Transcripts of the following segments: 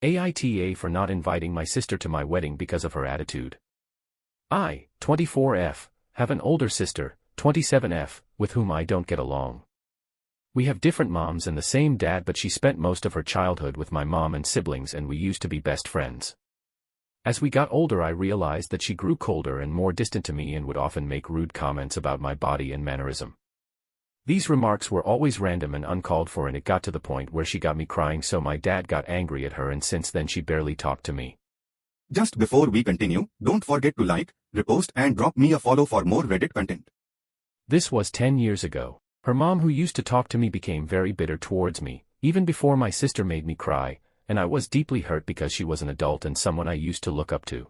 AITA for not inviting my sister to my wedding because of her attitude. I, 24F, have an older sister, 27F, with whom I don't get along. We have different moms and the same dad, but she spent most of her childhood with my mom and siblings, and we used to be best friends. As we got older, I realized that she grew colder and more distant to me and would often make rude comments about my body and mannerism. These remarks were always random and uncalled for, and it got to the point where she got me crying, so my dad got angry at her, and since then she barely talked to me. Just before we continue, don't forget to like, repost and drop me a follow for more Reddit content. This was 10 years ago. Her mom, who used to talk to me, became very bitter towards me, even before my sister made me cry, and I was deeply hurt because she was an adult and someone I used to look up to.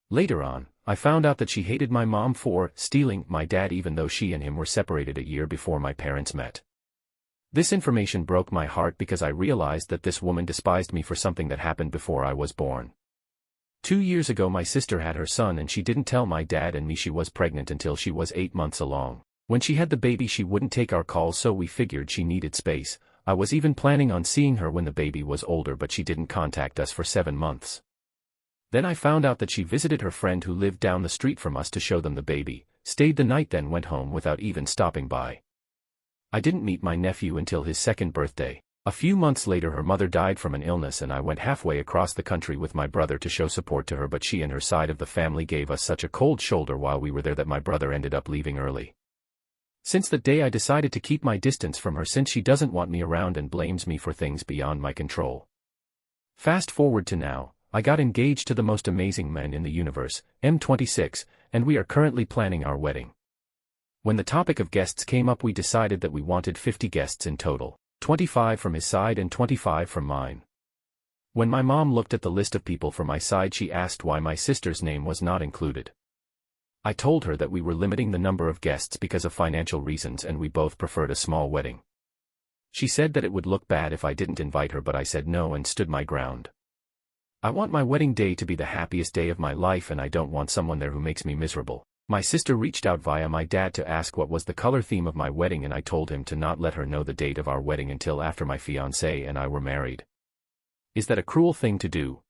Later on, I found out that she hated my mom for stealing my dad, even though she and him were separated a year before my parents met. This information broke my heart because I realized that this woman despised me for something that happened before I was born. 2 years ago, my sister had her son, and she didn't tell my dad and me she was pregnant until she was 8 months along. When she had the baby, she wouldn't take our calls, so we figured she needed space. I was even planning on seeing her when the baby was older, but she didn't contact us for 7 months. Then I found out that she visited her friend who lived down the street from us to show them the baby, stayed the night, then went home without even stopping by. I didn't meet my nephew until his 2nd birthday. A few months later, her mother died from an illness, and I went halfway across the country with my brother to show support to her, but she and her side of the family gave us such a cold shoulder while we were there that my brother ended up leaving early. Since that day, I decided to keep my distance from her, since she doesn't want me around and blames me for things beyond my control. Fast forward to now, I got engaged to the most amazing man in the universe, M26, and we are currently planning our wedding. When the topic of guests came up, we decided that we wanted 50 guests in total, 25 from his side and 25 from mine. When my mom looked at the list of people for my side, she asked why my sister's name was not included. I told her that we were limiting the number of guests because of financial reasons, and we both preferred a small wedding. She said that it would look bad if I didn't invite her, but I said no and stood my ground. I want my wedding day to be the happiest day of my life, and I don't want someone there who makes me miserable. My sister reached out via my dad to ask what was the color theme of my wedding, and I told him to not let her know the date of our wedding until after my fiancé and I were married. Is that a cruel thing to do?